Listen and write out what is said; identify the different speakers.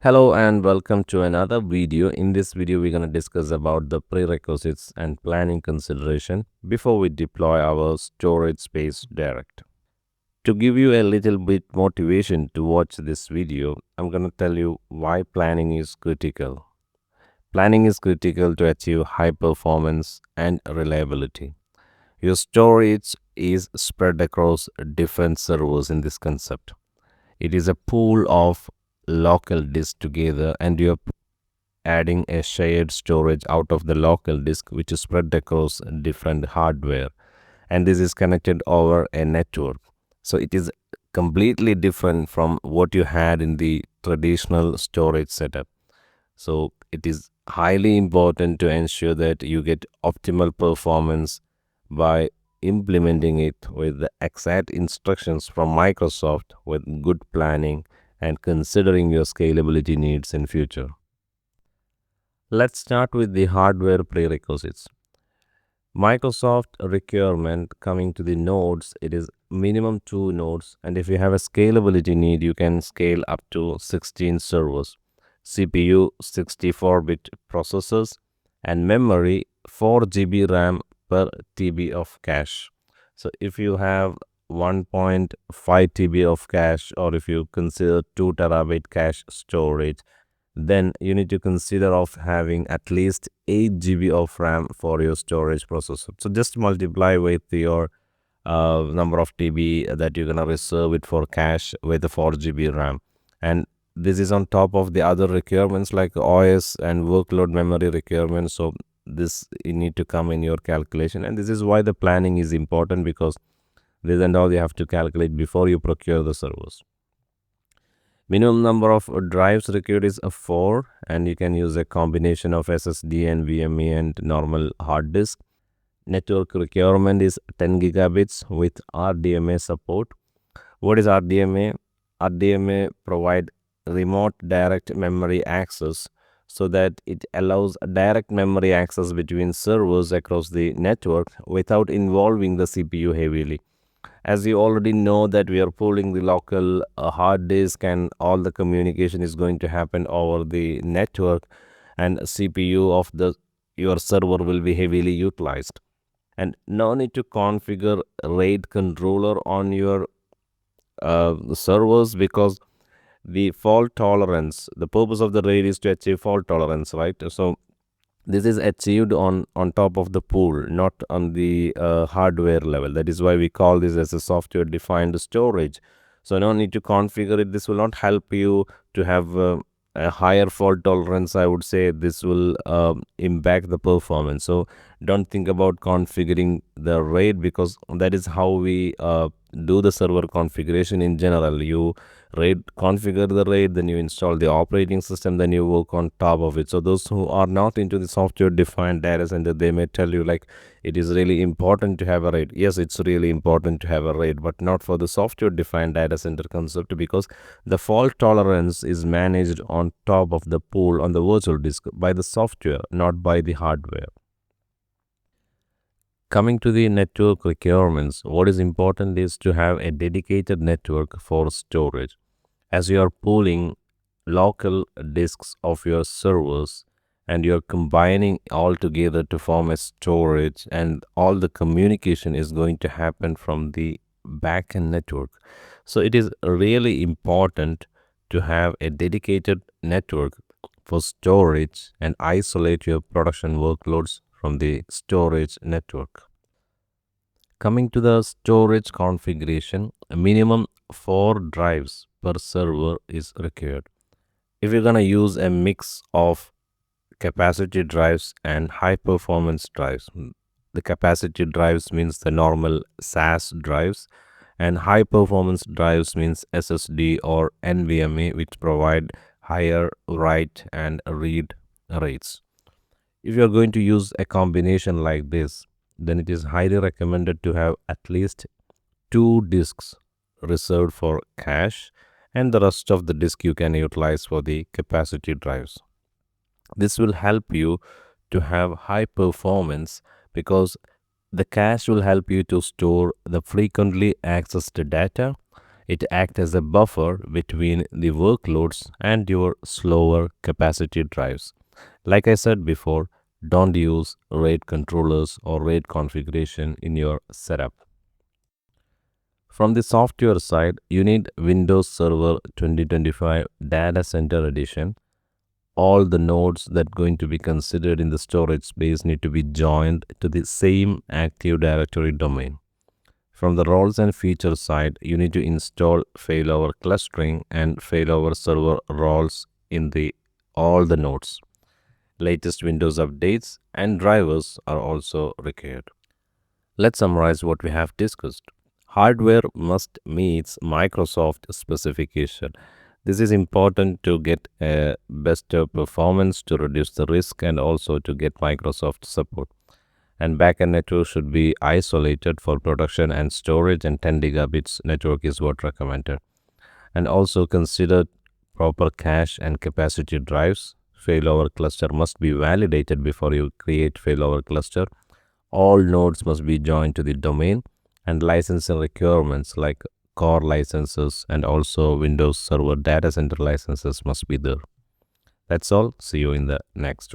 Speaker 1: Hello and welcome to another video. In this video, we're going to discuss about the prerequisites and planning consideration before we deploy our storage space direct. To give you a little bit motivation to watch this video, I'm going to tell you why planning is critical. Planning is critical to achieve high performance and reliability. Your storage is spread across different servers in this concept. It is a pool of local disks together, and you're adding a shared storage out of the local disk which is spread across different hardware, and this is connected over a network. So it is completely different from what you had in the traditional storage setup. So it is highly important to ensure that you get optimal performance by implementing it with the exact instructions from Microsoft with good planning and considering your scalability needs in future. Let's start with the hardware prerequisites. Microsoft requirement coming to the nodes, it is minimum 2 nodes, and if you have a scalability need, you can scale up to 16 servers, CPU 64-bit processors, and memory 4 GB RAM per TB of cache. So if you have 1.5 TB of cache, or if you consider 2 terabyte cache storage, then you need to consider of having at least 8 GB of RAM for your storage processor. So just multiply with your number of TB that you're gonna reserve it for cache with the 4 GB RAM, and this is on top of the other requirements like OS and workload memory requirements. So this you need to come in your calculation, and this is why the planning is important, because this and all you have to calculate before you procure the servers. Minimum number of drives required is 4, and you can use a combination of SSD and VME and normal hard disk. Network requirement is 10 gigabits with RDMA support. What is RDMA? RDMA provide remote direct memory access, so that it allows direct memory access between servers across the network without involving the CPU heavily. As you already know that we are pulling the local hard disk, and all the communication is going to happen over the network, and CPU of your server will be heavily utilized, and no need to configure RAID controller on your servers, because the fault tolerance, the purpose of the RAID is to achieve fault tolerance, right? So this is achieved on top of the pool, not on the hardware level. That is why we call this as a software defined storage. So no need to configure it. This will not help you to have a higher fault tolerance. I would say this will impact the performance. So don't think about configuring the RAID, because that is how we do the server configuration in general. You configure the RAID, then you install the operating system, then you work on top of it. So those who are not into the software defined data center, they may tell you like it is really important to have a RAID. Yes, it's really important to have a RAID, but not for the software defined data center concept, because the fault tolerance is managed on top of the pool on the virtual disk by the software, not by the hardware. Coming to the network requirements, what is important is to have a dedicated network for storage. As you are pooling local disks of your servers, and you're combining all together to form a storage, and all the communication is going to happen from the backend network. So it is really important to have a dedicated network for storage and isolate your production workloads from the storage network. Coming to the storage configuration, a minimum 4 drives per server is required. If you're going to use a mix of capacity drives and high performance drives, the capacity drives means the normal SAS drives, and high performance drives means SSD or NVMe, which provide higher write and read rates. If you're going to use a combination like this, then it is highly recommended to have at least 2 disks reserved for cache, and the rest of the disk you can utilize for the capacity drives. This will help you to have high performance, because the cache will help you to store the frequently accessed data. It acts as a buffer between the workloads and your slower capacity drives. Like I said before, don't use RAID controllers or RAID configuration in your setup. From the software side, you need Windows Server 2025 Data Center Edition. All the nodes that going to be considered in the storage space need to be joined to the same Active Directory domain. From the roles and features side, you need to install failover clustering and failover server roles in all the nodes. Latest Windows updates and drivers are also required. Let's summarize what we have discussed. Hardware must meet Microsoft specification. This is important to get a better performance, to reduce the risk, and also to get Microsoft support. And backend network should be isolated for production and storage, and 10 gigabits network is what recommended. And also consider proper cache and capacity drives. Failover cluster must be validated before you create failover cluster. All nodes must be joined to the domain, and licensing requirements like core licenses and also Windows Server Data Center licenses must be there. That's all. See you in the next.